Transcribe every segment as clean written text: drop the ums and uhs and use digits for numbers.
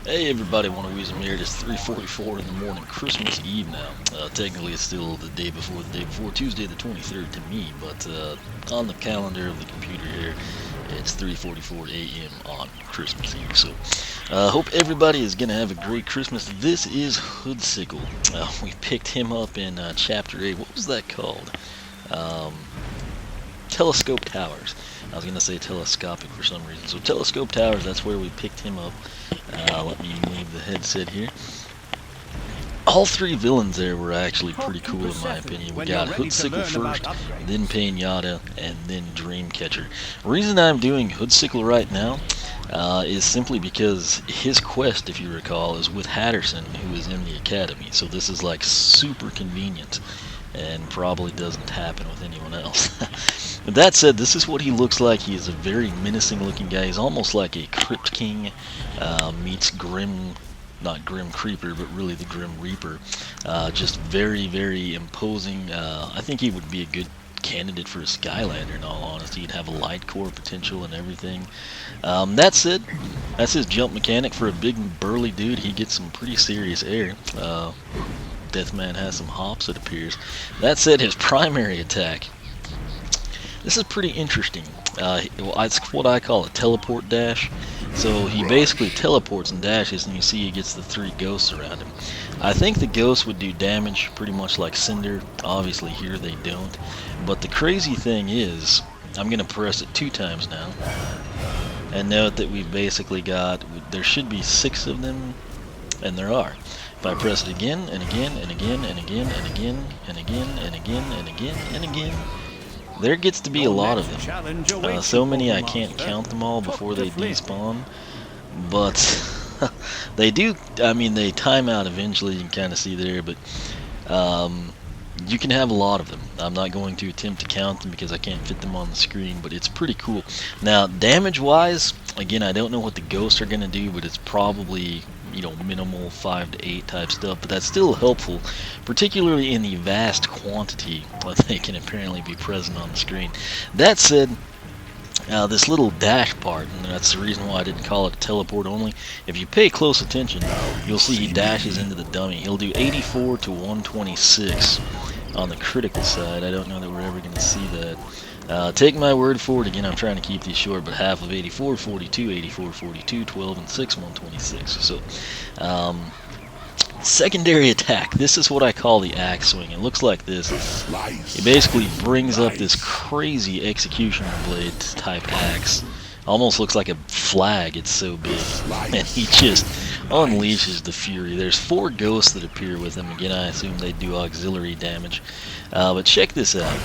Hey everybody, Wannaweezem here. It is 3:44 in the morning, Christmas Eve now. Technically it's still the day before, Tuesday the 23rd to me, but on the calendar of the computer here, it's 3:44 a.m. on Christmas Eve. So, hope everybody is going to have a great Christmas. This is Hood Sickle. We picked him up in Chapter 8. What was that called? Um, Telescope Towers. I was going to say telescopic for some reason. So Telescope Towers, that's where we picked him up. Let me leave the headset here. All three villains there were actually pretty cool in my opinion. We got Hood Sickle first, then Pinata, and then Dreamcatcher. The reason I'm doing Hood Sickle right now is simply because his quest, if you recall, is with Hatterson, who is in the academy. So this is like super convenient and probably doesn't happen with anyone else. With that said, this is what he looks like. He is a very menacing looking guy. He's almost like a Crypt King meets not Grim Creeper, but really the Grim Reaper. Just very, very imposing. I think he would be a good candidate for a Skylander, in all honesty. He'd have a light core potential and everything. That's it. That's his jump mechanic. For a big burly dude, he gets some pretty serious air. Deathman has some hops, it appears. That said, his primary attack. This is pretty interesting. It's what I call a teleport dash. So he basically teleports and dashes, and you see he gets the 3 ghosts around him. I think the ghosts would do damage pretty much like Cinder. Obviously here they don't. But the crazy thing is, I'm going to press it 2 times now. And note that we've basically got, there should be 6 of them, and there are. If I press it again, and again, and again, and again, and again, and again, and again, and again, and again, there gets to be a lot of them. So many I can't count them all before they despawn. But they do, I mean, they time out eventually, you can kind of see there, but you can have a lot of them. I'm not going to attempt to count them because I can't fit them on the screen, but it's pretty cool. Now, damage-wise, again, I don't know what the ghosts are going to do, but it's probably, you know, minimal 5 to 8 type stuff, but that's still helpful, particularly in the vast quantity that they can apparently be present on the screen. That said, this little dash part, and that's the reason why I didn't call it teleport only. If you pay close attention, you'll see he dashes into the dummy. He'll do 84 to 126 on the critical side. I don't know that we're ever going to see that. Take my word for it. Again, I'm trying to keep these short, but half of 84, 42, 84, 42, 12, and 6, 126. So, secondary attack. This is what I call the axe swing. It looks like this. He basically brings up this crazy executioner blade type axe. Almost looks like a flag, it's so big. And he just unleashes the fury. There's 4 ghosts that appear with him. Again, I assume they do auxiliary damage. But check this out.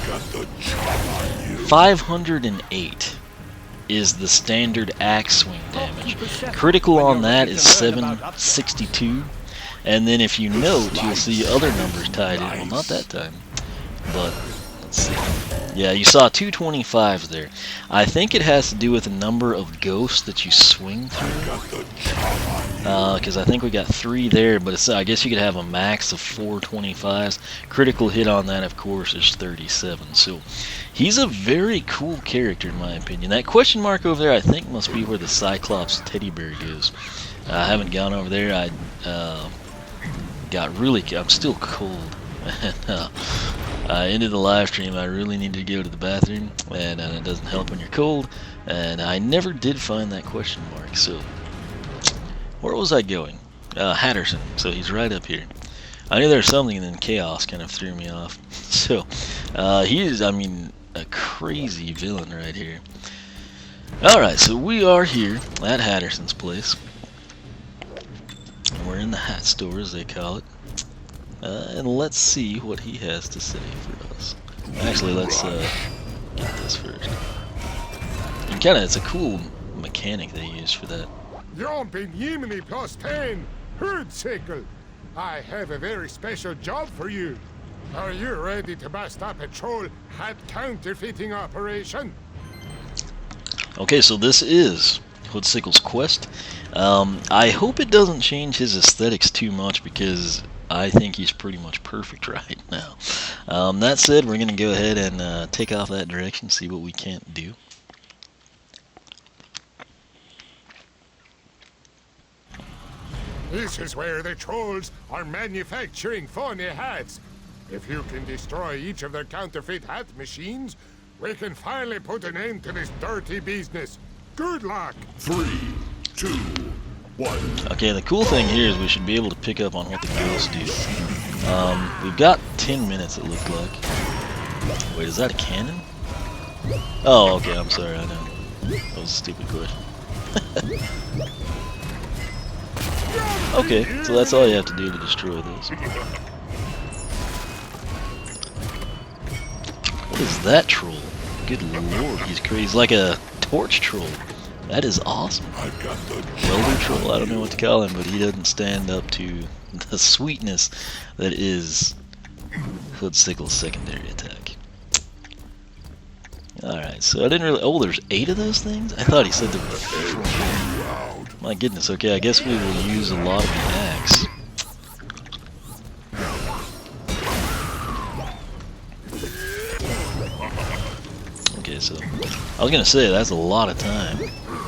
508 is the standard axe swing damage. Critical on that is 762. And then if you note, you'll see other numbers tied in. Well, not that time, but let's see. Yeah, you saw 225s there. I think it has to do with the number of ghosts that you swing through. Because I think we got 3 there, but I guess you could have a max of 425s. Critical hit on that, of course, is 37. So he's a very cool character, in my opinion. That question mark over there, I think, must be where the Cyclops teddy bear goes. I haven't gone over there. I'm still cold. Into the live stream, I really need to go to the bathroom, and it doesn't help when you're cold, and I never did find that question mark. So where was I going? Hatterson. So he's right up here. I knew there was something, and then chaos kind of threw me off. So he is, I mean, a crazy villain right here. Alright, so we are here at Hatterson's place. We're in the hat store, as they call it. And let's see what he has to say for us. Actually, let's get this first. And it's a cool mechanic they use for that. Jumping Yemeni plus 10, Hood Sickle. I have a very special job for you. Are you ready to bust up a troll hat counterfeiting operation? Okay, so this is Hood Sickle's quest. I hope it doesn't change his aesthetics too much, because I think he's pretty much perfect right now. That said, we're going to go ahead and take off that direction, see what we can't do. This is where the trolls are manufacturing phony hats. If you can destroy each of their counterfeit hat machines, we can finally put an end to this dirty business. Good luck! 3, 2, 1. Okay, the cool thing here is we should be able to pick up on what the ghosts do. We've got 10 minutes, it looked like. Wait, is that a cannon? Oh, okay, I'm sorry, I know. That was a stupid question. Okay, so that's all you have to do to destroy those. What is that troll? Good lord, he's crazy. He's like a torch troll. That is awesome. Welder troll, I don't know what to call him, but he doesn't stand up to the sweetness that is Hood Sickle's secondary attack. Alright, so I didn't really... Oh, there's 8 of those things? I thought he said there were 4. My goodness, okay, I guess we will use a lot of the axe. Okay, so I was gonna say that's a lot of time.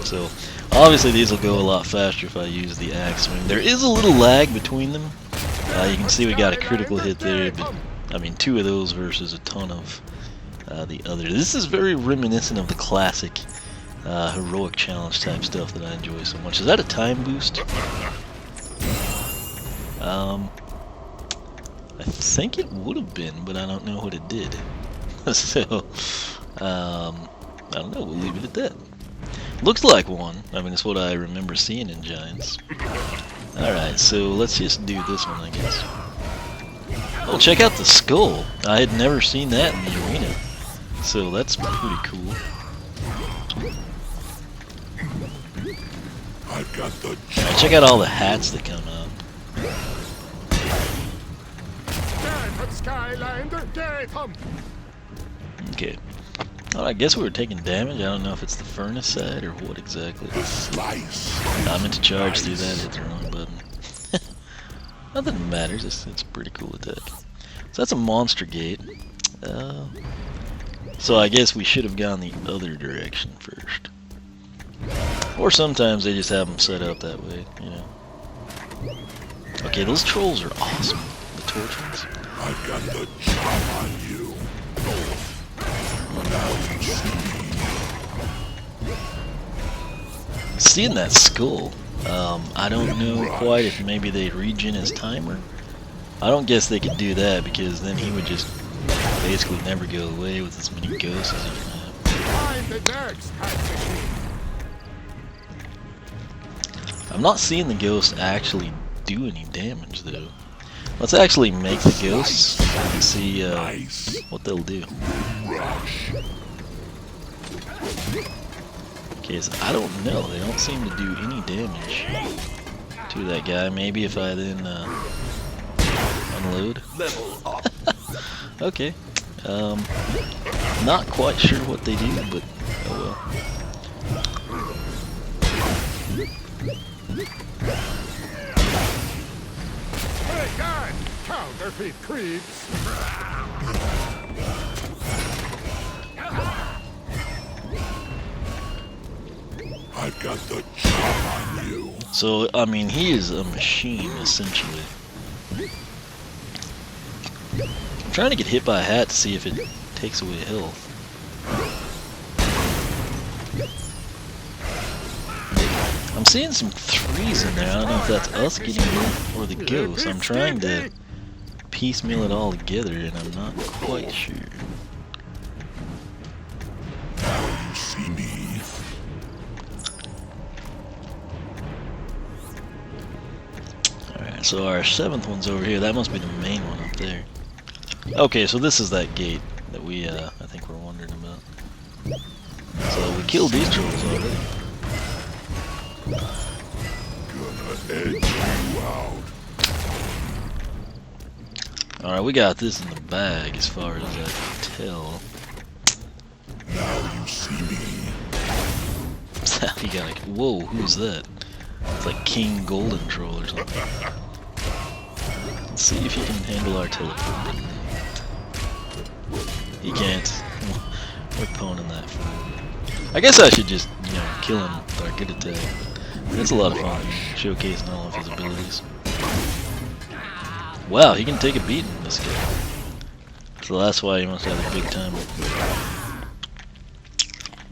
So obviously these will go a lot faster if I use the axe swing. There is a little lag between them. You can see we got a critical hit there, but I mean 2 of those versus a ton of the other. This is very reminiscent of the classic heroic challenge type stuff that I enjoy so much. Is that a time boost? I think it would have been, but I don't know what it did. So, I don't know, we'll leave it at that. Looks like one. I mean, it's what I remember seeing in Giants. Alright, so let's just do this one, I guess. Oh, check out the skull. I had never seen that in the arena. So that's pretty cool. I've got the Alright, check out all the hats that come out. Skylander, get him! Okay. Well, I guess we were taking damage. I don't know if it's the furnace side or what exactly. slice. I meant to charge through that, hit the wrong button. Nothing matters, it's a pretty cool attack. So that's a monster gate. So I guess we should have gone the other direction first. Or sometimes they just have them set up that way, you know. Okay, those trolls are awesome. The torch ones. I've got the job on you. Now you see me. Seeing that skull, I don't know quite if maybe they regen his timer. I don't guess they could do that because then he would just basically never go away with as many ghosts as he can have. Find the next hat machine. I'm not seeing the ghosts actually do any damage though. Let's actually make the ghosts and see what they'll do. Rush. Okay, so I don't know. They don't seem to do any damage to that guy. Maybe if I then unload. Level up. Okay. Not quite sure what they do, but oh well. Hey, God! Counterfeit creeps! I've got the job on you. So, I mean, he is a machine, essentially. I'm trying to get hit by a hat to see if it takes away health. I'm seeing some 3s in there. I don't know if that's us getting hit or the ghost. I'm trying to piecemeal it all together, and I'm not quite sure. Now you see me. Alright, so our 7th one's over here. That must be the main one up there. Okay, so this is that gate that we, I think we're wondering about. So we killed these trolls already. Gonna edge you out. Alright, we got this in the bag as far as I can tell. Now you see me. You got like, whoa, who's that? It's like King Golden Troll or something. Let's see if he can handle our teleport. He can't. We're poning that for him. I guess I should just, you know, kill him with our good attack. It's a lot of fun showcasing all of his abilities. Wow, he can take a beating, this guy. So that's why he must have a big time.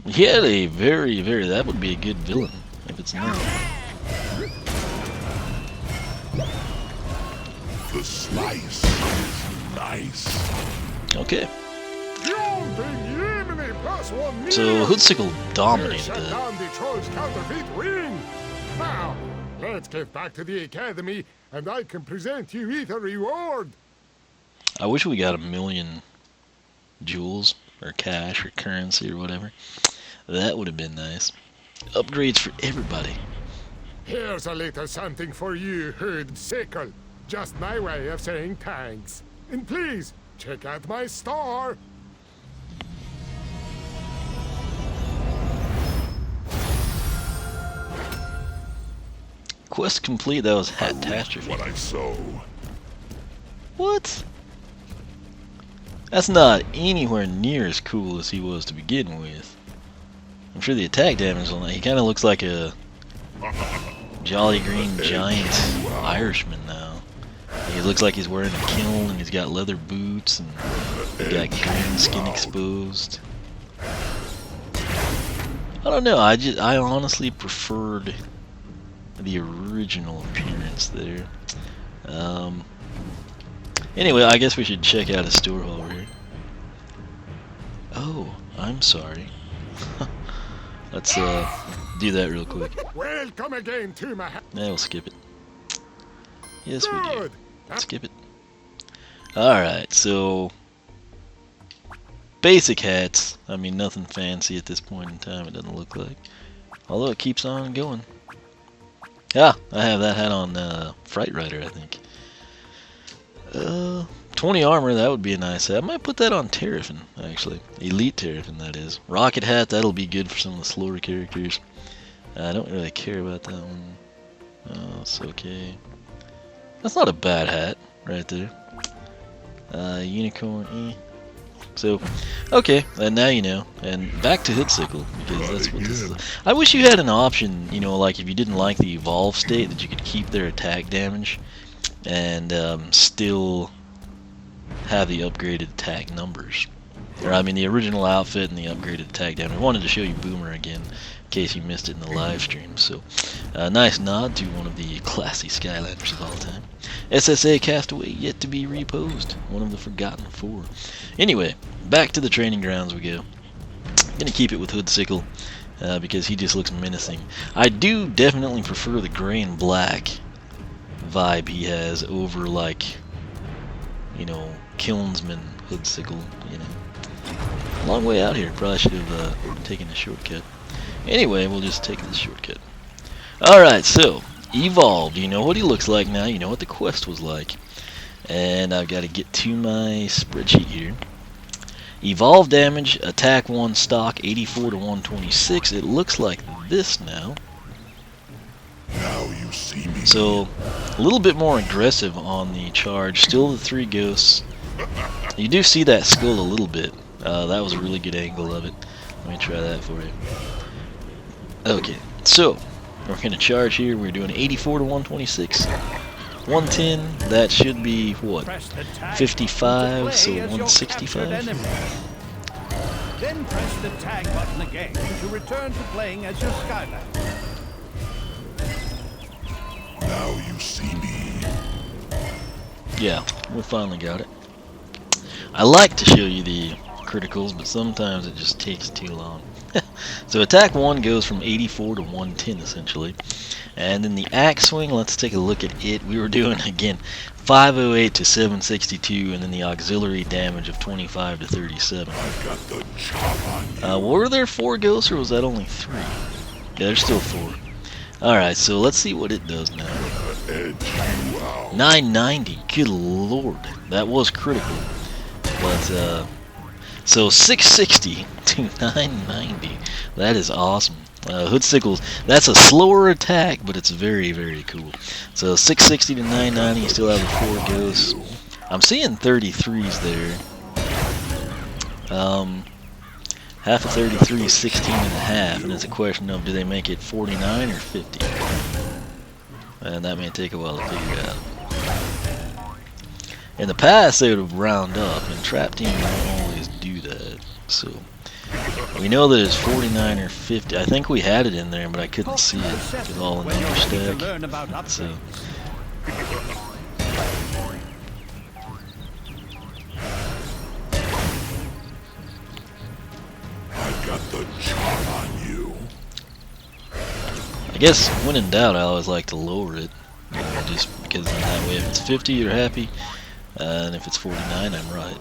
He had a very, that would be a good villain, if it's not. The slice is nice. Okay. So Hood Sickle dominated Shut down the troll's counterfeit wing. Now, let's get back to the academy, and I can present you with a reward. I wish we got 1,000,000 jewels, or cash, or currency, or whatever. That would have been nice. Upgrades for everybody. Here's a little something for you, Hood Sickle. Just my way of saying thanks. And please, check out my store. Quest complete, that was Hatastrophe. What I sow. What? That's not anywhere near as cool as he was to begin with. I'm sure the attack damage on that, he kind of looks like a Jolly Green Giant Irishman now. He looks like he's wearing a kiln and he's got leather boots and he's got green skin exposed. I don't know, I honestly preferred the original appearance there. Anyway, I guess we should check out his store hall here. Oh, I'm sorry. Let's do that real quick. Welcome again to my house. We'll skip it. Yes, we do. Skip it. Alright, so basic hats. I mean, nothing fancy at this point in time, it doesn't look like. Although it keeps on going. Yeah, I have that hat on Fright Rider, I think. 20 armor, that would be a nice hat. I might put that on Terrafin, actually. Elite Terrafin, that is. Rocket hat, that'll be good for some of the slower characters. I don't really care about that one. Oh, it's okay. That's not a bad hat, right there. Unicorn, So, okay, and now you know. And back to Hood Sickle, because that's what this is. I wish you had an option, you know, like if you didn't like the evolve state, that you could keep their attack damage and still have the upgraded attack numbers. Or, I mean, the original outfit and the upgraded attack damage. I wanted to show you Boomer again, in case you missed it in the live stream. So, nice nod to one of the classy Skylanders of all time. SSA Castaway, yet to be reposed. One of the Forgotten Four. Anyway, back to the training grounds we go. Gonna keep it with Hood Sickle, because he just looks menacing. I do definitely prefer the gray and black vibe he has over, like, you know, Kilnsman Hood Sickle, you know. Long way out here, probably should have taken a shortcut. Anyway, we'll just take this shortcut. Alright, so, evolved. You know what he looks like now, you know what the quest was like. And I've got to get to my spreadsheet here. Evolve damage, attack 1 stock, 84 to 126. It looks like this now. Now you see me. So, a little bit more aggressive on the charge. Still the 3 ghosts. You do see that skull a little bit. That was a really good angle of it. Let me try that for you. Okay, so we're going to charge here. We're doing 84 to 126. 110, that should be what? 55, so 165. Then press the tag button again to return to playing as your Skylander. Now you see me. Yeah, we finally got it. I like to show you the criticals, but sometimes it just takes too long. So attack 1 goes from 84 to 110 essentially. And then the axe swing, let's take a look at it. We were doing, again, 508 to 762, and then the auxiliary damage of 25 to 37. I've got the chop on you. Were there 4 ghosts, or was that only 3? Yeah, there's still 4. Alright, so let's see what it does now. Edge you out. 990, good lord. That was critical. But, so 660 to 990. That is awesome. Hood Sickles, that's a slower attack, but it's very, very cool. So 660 to 990, you still have the 4 ghosts. I'm seeing 33s there. Half of 33 is 16 and a half, and it's a question of do they make it 49 or 50? And that may take a while to figure out. In the past, they would have round up, and trap teams don't always do that. So we know that it's 49 or 50. I think we had it in there, but I couldn't see it with all the number stack. So. I've got the job on you. I guess when in doubt, I always like to lower it, you know, just because in that way, if it's 50, you're happy, and if it's 49, I'm right,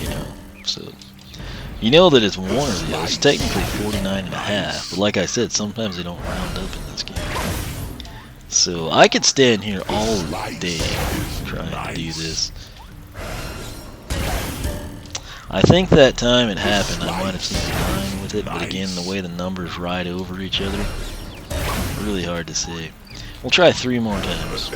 you know. So you know that it's one or the other. It's technically 49 and a half, but like I said, sometimes they don't round up in this game. So I could stand here all day trying to do this. I think that time it happened, I might have seen 9 with it, but again, the way the numbers ride over each other, really hard to say. We'll try 3 more times.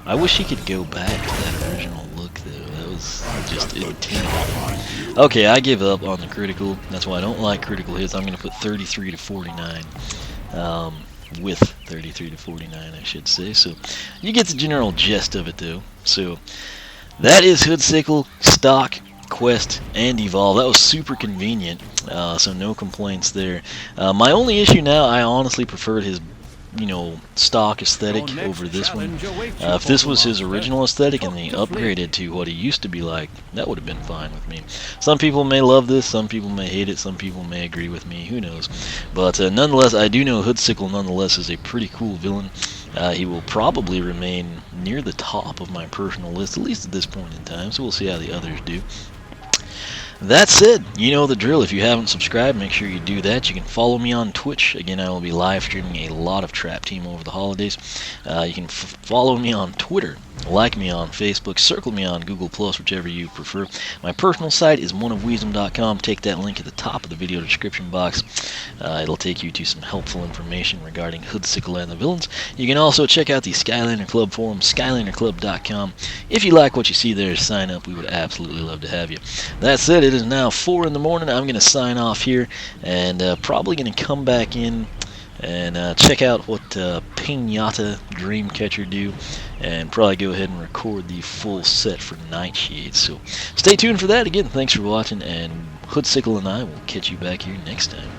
I wish he could go back to that original look, though. That was just intimidating. Okay, I give up on the critical. That's why I don't like critical hits. I'm going to put 33 to 49. With 33 to 49, I should say. So you get the general gist of it, though. So that is Hood Sickle, stock, quest, and evolve. That was super convenient, so no complaints there. My only issue now, I honestly preferred his, you know, stock aesthetic over this one. If this was his original aesthetic and he upgraded to what he used to be like, that would have been fine with me. Some people may love this, some people may hate it, some people may agree with me, who knows. But nonetheless, I do know Hood Sickle nonetheless is a pretty cool villain. He will probably remain near the top of my personal list, at least at this point in time, so we'll see how the others do. That said, you know the drill. If you haven't subscribed, make sure you do that. You can follow me on Twitch. Again, I will be live streaming a lot of Trap Team over the holidays. You can follow me on Twitter, like me on Facebook, circle me on Google+, whichever you prefer. My personal site is oneofwisdom.com. Take that link at the top of the video description box. It'll take you to some helpful information regarding Hood Sickle and the villains. You can also check out the Skylander Club Forum, SkylanderClub.com. If you like what you see there, sign up. We would absolutely love to have you. That said, it is now 4 in the morning. I'm going to sign off here and probably going to come back in and check out what Pinata Dreamcatcher do, and probably go ahead and record the full set for Nightshade. So stay tuned for that. Again, thanks for watching, and Hood Sickle and I will catch you back here next time.